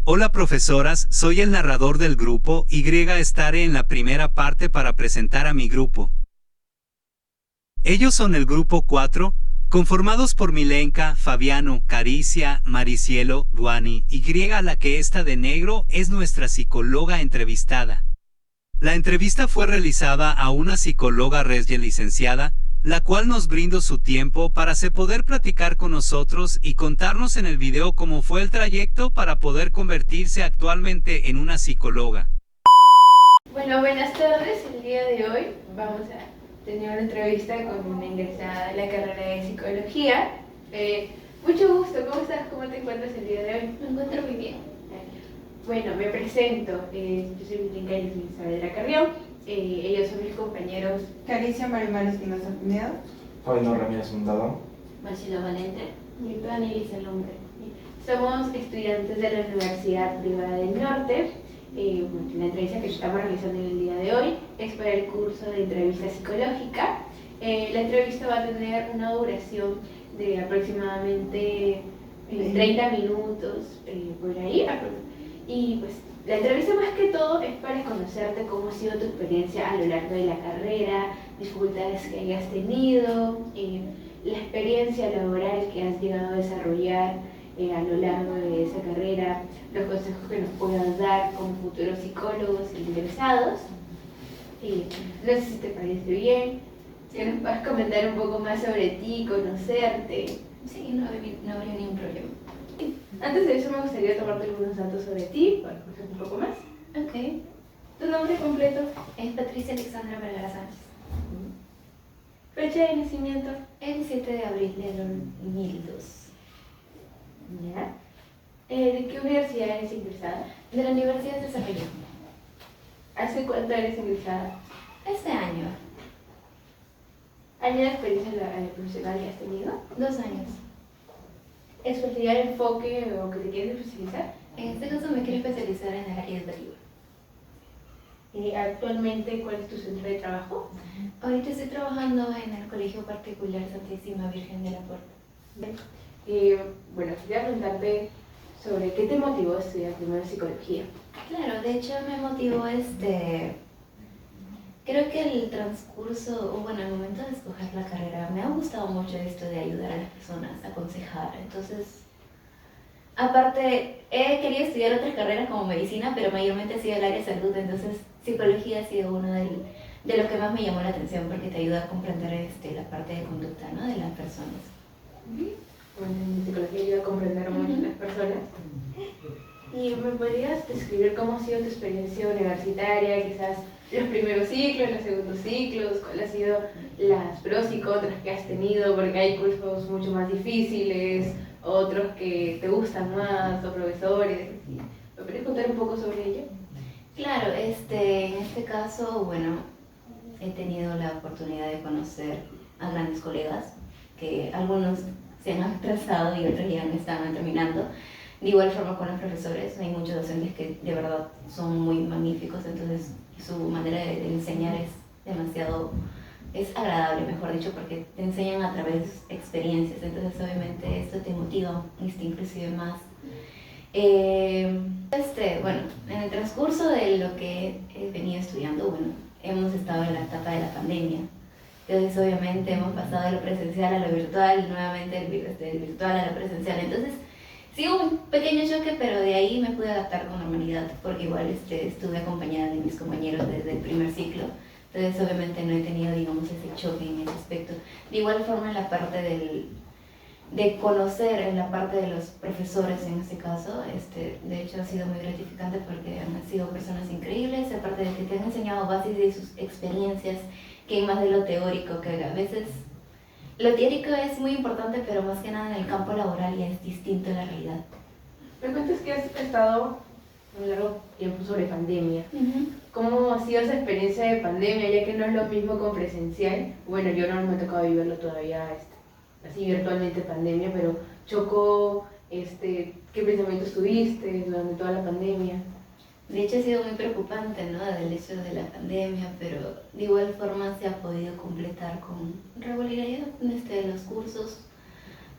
Hola profesoras, soy el narrador del grupo Y. Estaré en la primera parte para presentar a mi grupo. Ellos son el grupo 4, conformados por Milenka, Fabiano, Caricia, Maricielo, Duani, Y. La que está de negro es nuestra psicóloga entrevistada. La entrevista fue realizada a una psicóloga recién licenciada, la cual nos brindó su tiempo para poder platicar con nosotros y contarnos en el video cómo fue el trayecto para poder convertirse actualmente en una psicóloga. Bueno, buenas tardes. El día de hoy vamos a tener una entrevista con una ingresada de la carrera de psicología. Mucho gusto, ¿cómo estás? ¿Cómo te encuentras el día de hoy? Me encuentro muy bien. Bueno, me presento. Yo soy Milenka Isabel Carrión. Ellos son mis compañeros Caricia Marimar Espinosa Pinedo. Fabiano Ramírez Fundado. Marcelo Valente. y Dani Elisa Lumbre. Somos estudiantes de la Universidad Privada del Norte. La entrevista que estamos realizando el día de hoy es para el curso de entrevista psicológica. La entrevista va a tener una duración de aproximadamente 30 minutos por ahí. Y pues la entrevista más que todo es para conocerte cómo ha sido tu experiencia a lo largo de la carrera, dificultades que hayas tenido, la experiencia laboral que has llegado a desarrollar a lo largo de esa carrera, los consejos que nos puedas dar como futuros psicólogos interesados. No sé si te parece bien, si nos puedes comentar un poco más sobre ti, conocerte. Sí, no habría ningún problema. Antes de eso me gustaría tomarte algunos datos sobre ti, para conocer un poco más. Ok. ¿Tu nombre completo? Es Patricia Alexandra Vergara Sánchez. Fecha de nacimiento. El 7 de abril del 2002. ¿Ya? ¿De qué universidad eres ingresada? De la Universidad de Desarrollo. ¿Hace cuánto eres ingresada? Este año. ¿Año de experiencia profesional que has tenido? 2 años. ¿Especialidad, enfoque o que te quieres especializar? En este caso me quiero especializar en el área educativa. ¿Actualmente cuál es tu centro de trabajo? Ahorita estoy trabajando en el Colegio Particular Santísima Virgen de la Puerta. Bueno, quería preguntarte sobre qué te motivó a estudiar primero psicología. Claro, de hecho me motivó creo que el transcurso, o bueno, el momento de escoger la carrera, me ha gustado mucho esto de ayudar a las personas, aconsejar. Entonces, aparte, he querido estudiar otras carreras como medicina, pero mayormente ha sido el área de salud, entonces psicología ha sido uno de los que más me llamó la atención porque te ayuda a comprender la parte de conducta, ¿no?, de las personas. Bueno, en psicología ayuda a comprender mucho a las personas. ¿Y me podrías describir cómo ha sido tu experiencia universitaria, quizás los primeros ciclos, los segundos ciclos, cuáles han sido las pros y contras que has tenido? Porque hay cursos mucho más difíciles, otros que te gustan más, o profesores. ¿Me podrías contar un poco sobre ello? Claro, en este caso, bueno, he tenido la oportunidad de conocer a grandes colegas, que algunos se han atrasado y otros ya están terminando. De igual forma con los profesores, hay muchos docentes que de verdad son muy magníficos, entonces su manera de enseñar es agradable, mejor dicho, porque te enseñan a través de experiencias, entonces obviamente esto te motiva inclusive más. Bueno, en el transcurso de lo que he venido estudiando, bueno, hemos estado en la etapa de la pandemia, entonces obviamente hemos pasado de lo presencial a lo virtual y nuevamente del virtual a lo presencial, entonces sí hubo un pequeño choque, pero de ahí me pude adaptar con normalidad, porque igual estuve acompañada de mis compañeros desde el primer ciclo, entonces obviamente no he tenido, digamos, ese choque en ese aspecto. De igual forma en la parte de conocer, en la parte de los profesores en este caso, de hecho ha sido muy gratificante porque han sido personas increíbles, aparte de que te han enseñado bases de sus experiencias, que más de lo teórico, que a veces lo teórico es muy importante, pero más que nada en el campo laboral ya es distinto a la realidad. Me cuentas que has estado un largo tiempo sobre pandemia. ¿Cómo ha sido esa experiencia de pandemia, ya que no es lo mismo con presencial? Bueno, yo no me ha tocado vivirlo todavía así virtualmente pandemia, pero chocó, ¿qué pensamientos tuviste durante toda la pandemia? De hecho ha sido muy preocupante, ¿no?, del hecho de la pandemia, pero de igual forma se ha podido completar con regularidad los cursos.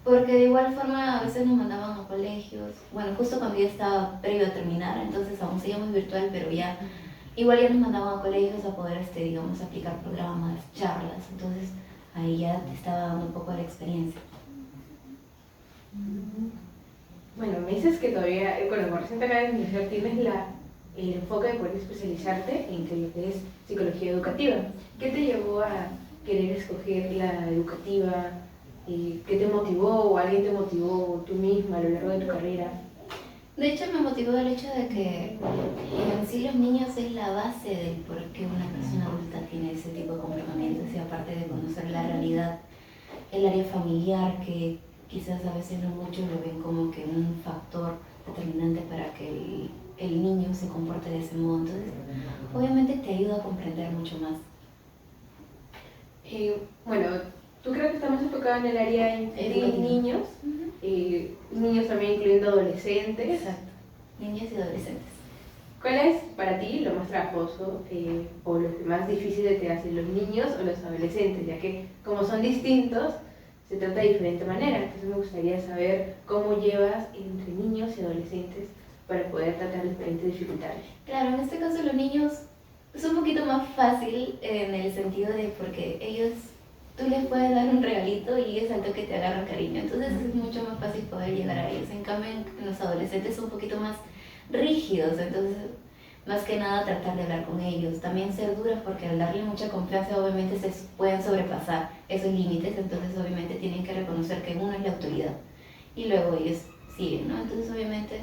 Porque de igual forma a veces nos mandaban a colegios, bueno, justo cuando ya estaba previo a terminar, entonces aún seguíamos virtual, pero ya igual ya nos mandaban a colegios a poder, digamos, aplicar programas, charlas, entonces ahí ya te estaba dando un poco la experiencia. Bueno, me dices que todavía, bueno, como recién te acabas de iniciar, tienes el enfoque de poder especializarte en que lo que es psicología educativa. ¿Qué te llevó a querer escoger la educativa? ¿Qué te motivó o alguien te motivó tú misma a lo largo de tu carrera? De hecho me motivó el hecho de que en sí los niños es la base del por qué una persona adulta tiene ese tipo de comportamientos, y aparte de conocer la realidad, el área familiar, que quizás a veces no muchos lo ven como que un factor determinante para que el niño se comporte de ese modo, entonces obviamente te ayuda a comprender mucho más. Bueno, tú creo que estamos enfocados en el área de niños, niños también incluyendo adolescentes. Exacto, niños y adolescentes. ¿Cuál es para ti lo más trabajoso o lo que más difícil te hacen los niños o los adolescentes? Ya que como son distintos, se trata de diferente manera. Entonces me gustaría saber cómo llevas entre niños y adolescentes para poder tratar diferentes dificultades. Claro, en este caso los niños es un poquito más fácil en el sentido de porque ellos, tú les puedes dar un regalito y ellos al toque te agarran cariño, entonces es mucho más fácil poder llegar a ellos. En cambio en los adolescentes son un poquito más rígidos, entonces más que nada tratar de hablar con ellos, también ser duras porque al darle mucha confianza obviamente se pueden sobrepasar esos límites, entonces obviamente tienen que reconocer que uno es la autoridad y luego ellos siguen, ¿no? Entonces obviamente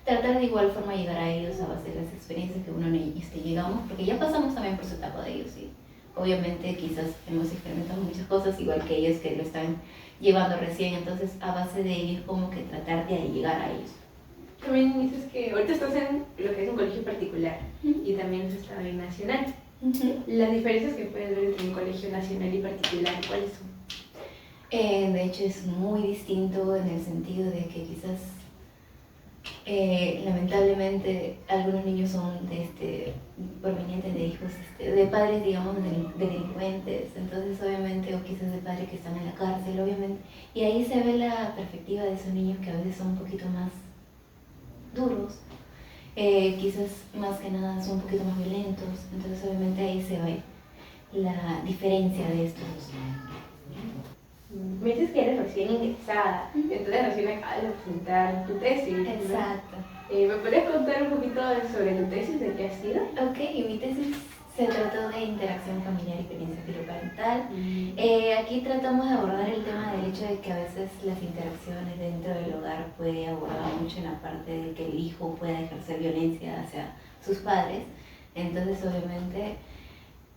tratar de igual forma llegar a ellos a base de las experiencias que uno llegamos, porque ya pasamos también por su etapa de ellos y obviamente quizás hemos experimentado muchas cosas igual que ellos que lo están llevando recién, entonces a base de ellos como que tratar de llegar a ellos. También dices que ahorita estás en lo que es un colegio particular y también has estado en nacional. Las diferencias que puedes ver entre un colegio nacional y particular, ¿cuáles son? De hecho es muy distinto en el sentido de que quizás lamentablemente algunos niños son provenientes de hijos, de padres digamos de delincuentes, entonces obviamente, o quizás de padres que están en la cárcel, obviamente, y ahí se ve la perspectiva de esos niños que a veces son un poquito más duros, quizás más que nada son un poquito más violentos, entonces obviamente ahí se ve la diferencia de estos. Me dices que eres recién ingresada, entonces recién acabas de presentar tu tesis, ¿no? Exacto. ¿Me podrías contar un poquito sobre tu tesis, de qué ha sido? Ok, mi tesis se trató de interacción familiar y experiencia filoparental. Aquí tratamos de abordar el tema del hecho de que a veces las interacciones dentro del hogar puede abordar mucho en la parte de que el hijo pueda ejercer violencia hacia sus padres. Entonces, obviamente,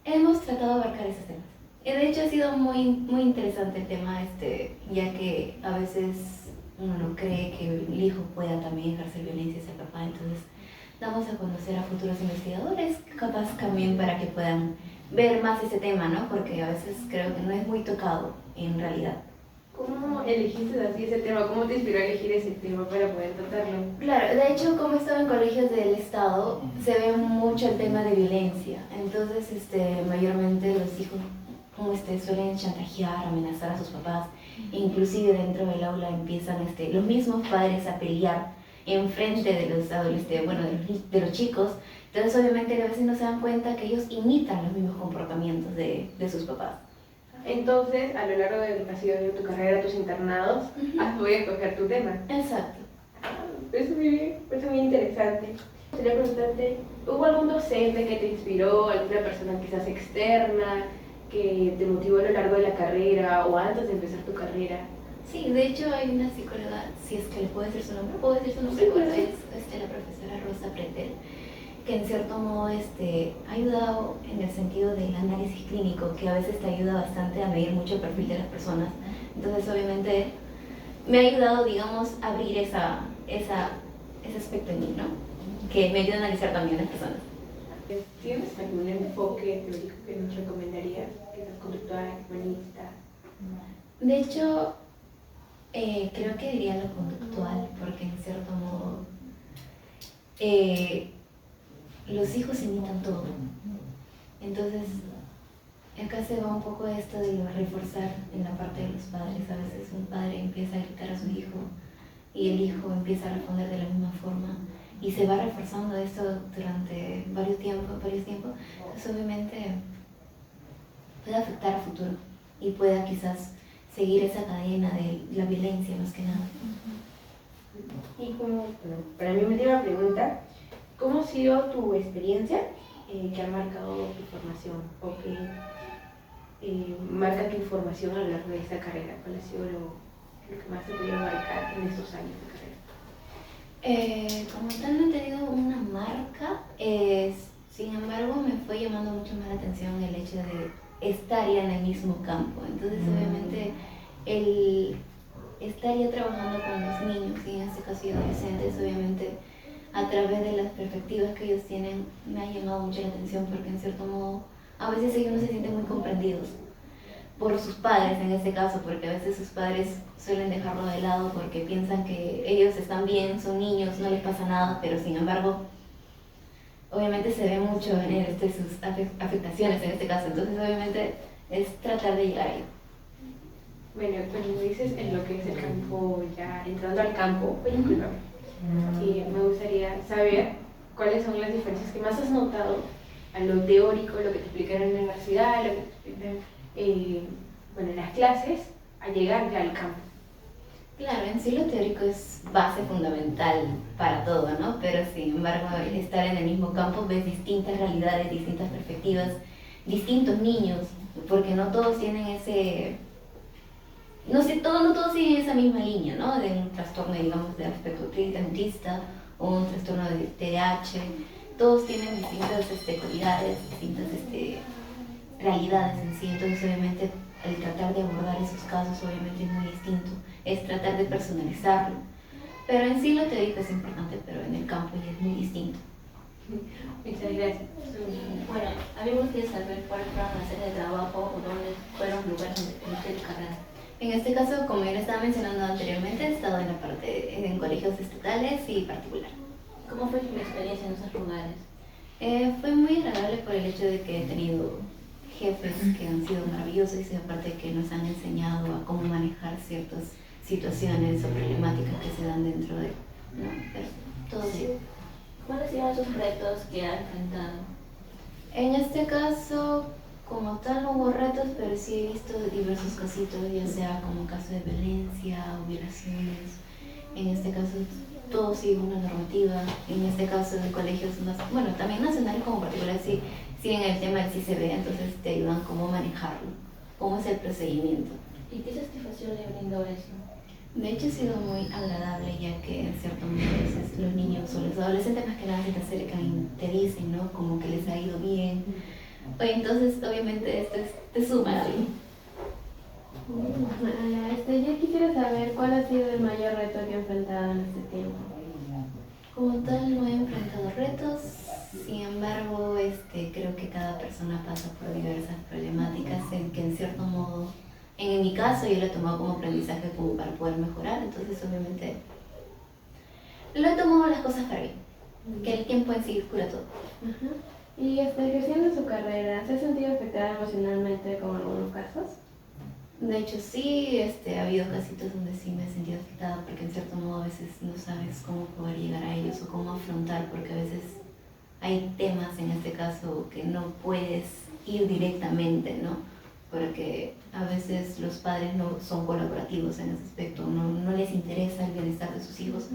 hemos tratado de abarcar esos temas. De hecho, ha sido muy, muy interesante el tema, ya que a veces uno no cree que el hijo pueda también ejercer violencia hacia el papá, entonces damos a conocer a futuros investigadores, capaz también para que puedan ver más ese tema, ¿no? Porque a veces creo que no es muy tocado en realidad. ¿Cómo elegiste así ese tema? ¿Cómo te inspiró a elegir ese tema para poder tratarlo? Claro, de hecho, como he estado en colegios del Estado, se ve mucho el tema de violencia, entonces mayormente los hijos suelen chantajear, amenazar a sus papás, e inclusive dentro del aula empiezan los mismos padres a pelear enfrente de los adolescentes, bueno, de los chicos, entonces obviamente a veces no se dan cuenta que ellos imitan los mismos comportamientos de sus papás. Entonces, a lo largo de lo que ha sido tu carrera, tus internados, has podido escoger tu tema. Exacto. Eso es muy interesante. Quería preguntarte, ¿hubo algún docente que te inspiró, alguna persona quizás externa, que te motivó a lo largo de la carrera o antes de empezar tu carrera? Sí, de hecho hay una psicóloga, si es que le puedo decir su nombre, ¿puedo decir su nombre? Sí, Pues es la profesora Rosa Pretel, que en cierto modo ha ayudado en el sentido del análisis clínico, que a veces te ayuda bastante a medir mucho el perfil de las personas. Entonces obviamente me ha ayudado, digamos, a abrir ese aspecto en mí, ¿no? Que me ayuda a analizar también a las personas. ¿Tienes algún enfoque teórico que nos recomendarías? Quizás conductual, humanista. De hecho, creo que diría lo conductual, porque en cierto modo los hijos imitan todo. Entonces, acá se va un poco esto de lo reforzar en la parte de los padres. A veces un padre empieza a gritar a su hijo y el hijo empieza a responder de la misma forma y se va reforzando esto durante varios tiempos, pues obviamente puede afectar a futuro y pueda quizás seguir esa cadena de la violencia más que nada. Y como, bueno, para mi última pregunta, ¿cómo ha sido tu experiencia que ha marcado tu formación o que marca tu formación a lo largo de esta carrera? ¿Cuál ha sido lo que más te puede marcar en estos años de carrera? Como tal no he tenido una marca, sin embargo me fue llamando mucho más la atención el hecho de estar ya en el mismo campo. Entonces obviamente el estar ya trabajando con los niños y en este caso y adolescentes, obviamente a través de las perspectivas que ellos tienen me ha llamado mucho la atención porque en cierto modo a veces ellos no se sienten muy comprendidos por sus padres en este caso, porque a veces sus padres suelen dejarlo de lado porque piensan que ellos están bien, son niños, no les pasa nada, pero sin embargo obviamente se ve mucho en sus afectaciones en este caso, entonces obviamente es tratar de llegar ahí. Bueno, cuando dices en lo que es el campo, ya entrando al campo, discúlpame, me gustaría saber cuáles son las diferencias que más has notado a lo teórico, lo que te explicaron en la universidad, lo que te explican en las clases, a llegar ya al campo. Claro, en sí lo teórico es base fundamental para todo, ¿no? Pero sin embargo, estar en el mismo campo ves distintas realidades, distintas perspectivas, distintos niños, porque no todos tienen ese... No todos tienen esa misma línea, ¿no? De un trastorno, digamos, de aspecto autista o un trastorno de TDAH. Todos tienen distintas cualidades, distintas realidades en sí. Entonces, obviamente, el tratar de abordar esos casos, obviamente, es muy distinto. Es tratar de personalizarlo. Pero en sí lo teórico es importante, pero en el campo ya es muy distinto. Muchas gracias. Bueno, a mí me gustaría saber cuáles fueron las áreas de trabajo o dónde fueron los lugares donde tuviste tu carrera. En este caso, como ya le estaba mencionando anteriormente, he estado en colegios estatales y particular. ¿Cómo fue tu experiencia en esos lugares? Fue muy agradable por el hecho de que he tenido jefes que han sido maravillosos y aparte que nos han enseñado a cómo manejar ciertas situaciones o problemáticas que se dan dentro de... ¿no? Pero todo sí. ¿Cuáles han sido esos retos que has enfrentado? En este caso, como tal no hubo retos, pero sí he visto diversos casitos, ya sea como casos de violencia o violaciones. En este caso todo sigue una normativa, en este caso de colegios más, bueno, también nacionales como particulares sí siguen el tema del CICB, entonces te ayudan cómo manejarlo, cómo es el procedimiento. ¿Y qué satisfacción le brindó eso? De hecho ha sido muy agradable ya que en cierto modo a veces los niños o los adolescentes más que nada se te acercan y te dicen, ¿no? Como que les ha ido bien. Pues entonces obviamente esto te suma, ¿sí? Yo quisiera saber cuál ha sido el mayor reto que he enfrentado en este tiempo. Como tal no he enfrentado retos, sin embargo creo que cada persona pasa por diversas problemáticas en que en cierto modo, en mi caso yo lo he tomado como aprendizaje como para poder mejorar, entonces obviamente lo he tomado las cosas para bien, que el tiempo en sí cura todo. Y ejerciendo su carrera, ¿se ha sentido afectada emocionalmente con algunos casos? De hecho sí, ha habido casitos donde sí me he sentido afectada porque en cierto modo a veces no sabes cómo poder llegar a ellos o cómo afrontar porque a veces hay temas en este caso que no puedes ir directamente, ¿no? Porque a veces los padres no son colaborativos en ese aspecto, no les interesa el bienestar de sus hijos.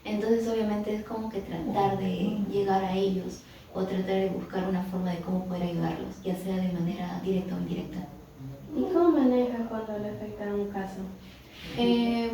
Entonces obviamente es como que tratar de llegar a ellos o tratar de buscar una forma de cómo poder ayudarlos, ya sea de manera directa o indirecta. ¿Y cómo manejas cuando le afecta un caso?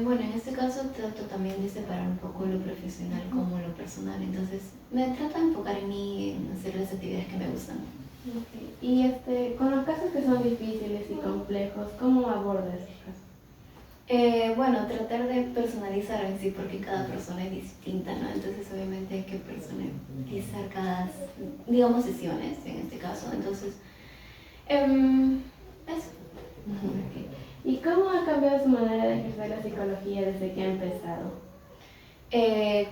Bueno, en este caso trato también de separar un poco lo profesional como lo personal, entonces me trato de enfocar en mí, en hacer las actividades que me gustan. Okay. Y con los casos que son difíciles y complejos, ¿cómo abordas esos casos? Bueno, tratar de personalizar en sí porque cada persona es distinta, ¿no? Entonces obviamente hay que personalizar cada, digamos, sesiones en este caso, entonces eso. Okay. ¿Y cómo ha cambiado su manera de ejercer la psicología desde que ha empezado?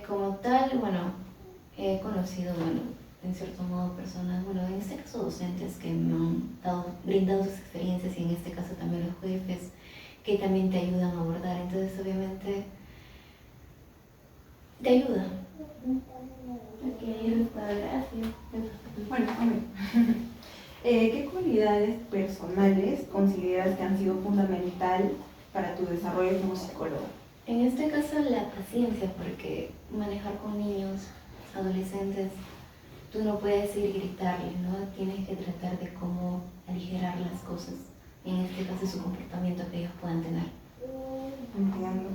Como tal, bueno, he conocido, bueno, en cierto modo personas, bueno, en este caso docentes que me han brindado sus experiencias y en este caso también los jefes que también te ayudan a abordar. Entonces, obviamente, te ayuda. Ok, está, gracias. Bueno, a ver. ¿Qué cualidades personales consideras que han sido fundamental para tu desarrollo como psicóloga? En este caso, la paciencia, porque manejar con niños, adolescentes, tú no puedes ir y gritarles, ¿no? Tienes que tratar de cómo aligerar las cosas. En este caso, su comportamiento que ellos puedan tener. Entiendo.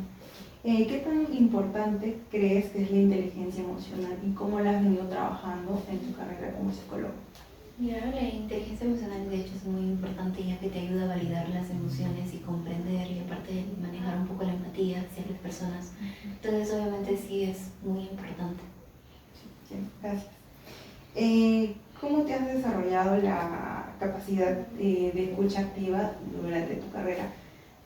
¿Qué tan importante crees que es la inteligencia emocional y cómo la has venido trabajando en tu carrera como psicóloga? Mira, la inteligencia emocional de hecho es muy importante ya que te ayuda a validar las emociones y comprender y aparte de manejar un poco la empatía hacia las personas. Entonces obviamente sí es muy importante. Sí, gracias. ¿Cómo te has desarrollado la capacidad de escucha activa durante tu carrera?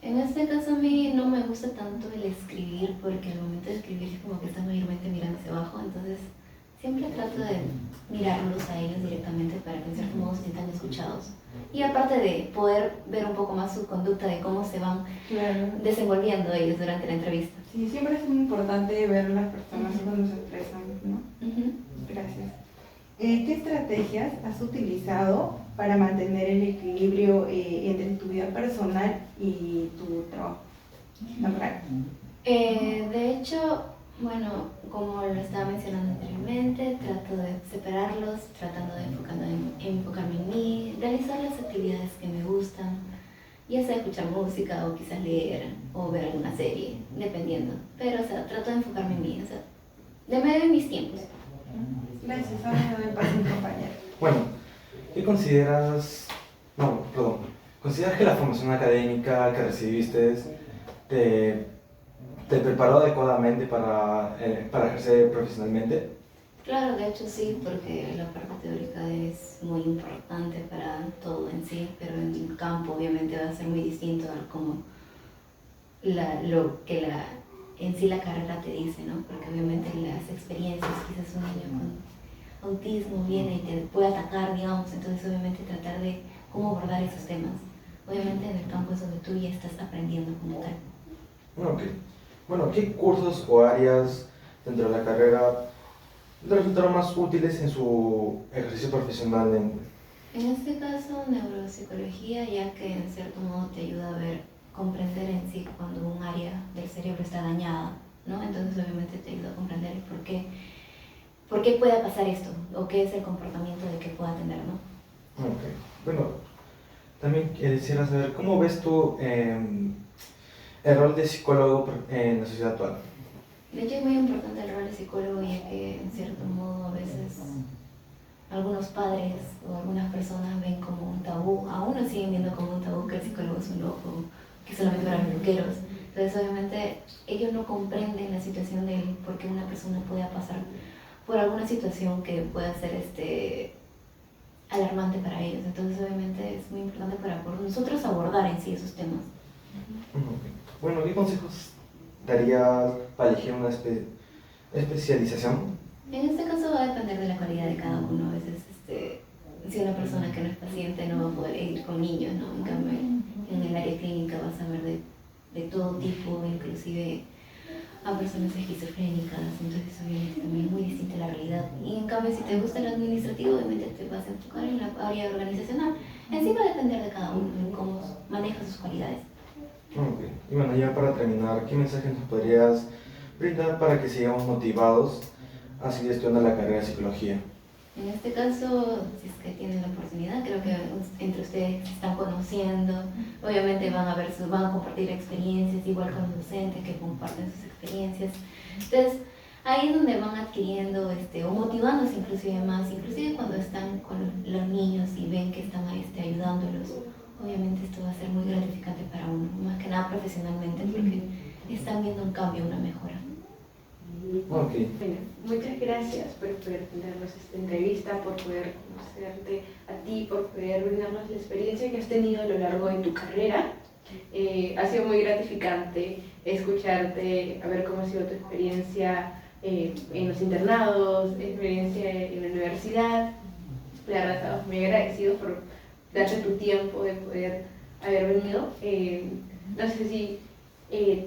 En este caso a mí no me gusta tanto el escribir porque al momento de escribir es como que estás mayormente mirando hacia abajo, entonces siempre trato de mirarlos a ellos directamente para que en cierto modo se sientan escuchados. Y aparte de poder ver un poco más su conducta de cómo se van desenvolviendo ellos durante la entrevista. Sí, siempre es muy importante ver las personas cuando se expresan, ¿no? Gracias. ¿Qué estrategias has utilizado para mantener el equilibrio entre tu vida personal y tu trabajo laboral? De hecho, bueno, como lo estaba mencionando anteriormente, trato de separarlos, tratando de enfocarme en mí, realizar las actividades que me gustan, ya sea escuchar música o quizás leer o ver alguna serie, dependiendo. Pero, o sea, trato de enfocarme en mí, o sea, de medio en mis tiempos. Gracias, ahora le doy paso a mi compañero. Bueno, ¿qué consideras? No, perdón. ¿Consideras que la formación académica que recibiste te preparó adecuadamente para ejercer profesionalmente? Claro, de hecho sí, porque la parte teórica es muy importante para todo en sí, pero en el campo obviamente va a ser muy distinto a como lo que en sí la carrera te dice, ¿no? Porque obviamente las experiencias, quizás un niño con autismo viene y te puede atacar, digamos, entonces obviamente tratar de cómo abordar esos temas. Obviamente en el campo es donde tú ya estás aprendiendo como tal. Ok. Bueno, ¿qué cursos o áreas dentro de la carrera le resultaron más útiles en su ejercicio profesional? En este caso, neuropsicología, ya que en cierto modo te ayuda a comprender en sí cuando un área del cerebro está dañada, ¿no? Entonces obviamente te ayuda a comprender el por qué puede pasar esto, o qué es el comportamiento de que pueda tener, ¿no? Ok. Bueno, también quisiera saber, ¿cómo ves tú el rol de psicólogo en la sociedad actual? De hecho es muy importante el rol de psicólogo, ya que en cierto modo a veces algunos padres o algunas personas ven como un tabú, aún lo siguen viendo como un tabú que el psicólogo es un loco, que solamente para peluqueros. Entonces obviamente ellos no comprenden la situación de por qué una persona pueda pasar por alguna situación que pueda ser alarmante para ellos. Entonces obviamente es muy importante para nosotros abordar en sí esos temas. Bueno, ¿qué consejos darías para elegir una especialización? En este caso va a depender de la calidad de cada uno. A veces si una persona que no es paciente no va a poder ir con niños, ¿no? En cambio en el área clínica vas a ver de todo tipo, inclusive a personas esquizofrénicas, entonces obviamente también es muy distinta la realidad. Y en cambio si te gusta el administrativo, obviamente te vas a enfocar en la área organizacional. En sí va a depender de cada uno, en cómo maneja sus cualidades. Ok. Y bueno, ya para terminar, ¿qué mensaje nos podrías brindar para que sigamos motivados a seguir estudiando la carrera de psicología? En este caso, si es que tienen la oportunidad, creo que entre ustedes se están conociendo, obviamente van a compartir experiencias, igual con los docentes que comparten sus experiencias. Entonces, ahí es donde van adquiriendo o motivándose inclusive más, inclusive cuando están con los niños y ven que están ayudándolos. Obviamente esto va a ser muy gratificante para uno, más que nada profesionalmente, porque están viendo un cambio, una mejora. Ok. Bueno, muchas gracias por poder tenernos esta entrevista, por poder conocerte a ti, por poder brindarnos la experiencia que has tenido a lo largo de tu carrera. Ha sido muy gratificante escucharte, a ver cómo ha sido tu experiencia en los internados, experiencia en la universidad. La verdad, estamos muy agradecidos por darte tu tiempo de poder haber venido. No sé si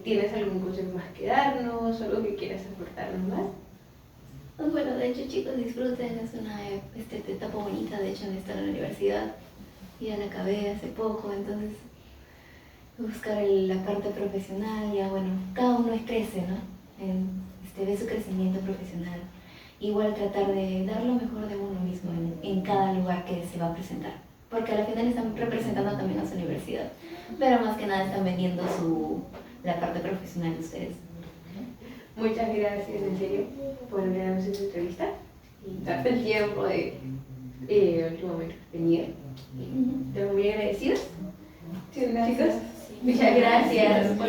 tienes algún consejo más que darnos, algo que quieras aportarnos más. Pues bueno, de hecho chicos, disfruten, es una etapa bonita, de hecho en estar en la universidad, ya la acabé hace poco, entonces buscar la parte profesional, ya bueno, cada uno crece, ¿no? Ve su crecimiento profesional, igual tratar de dar lo mejor de uno mismo en cada lugar que se va a presentar, porque al final están representando también a su universidad, pero más que nada están vendiendo la parte profesional de ustedes. Muchas gracias, en serio, por darnos esta entrevista y darte el tiempo de último momento venir. Estamos muy agradecidos. Sí, gracias. Chicos, muchas gracias. Por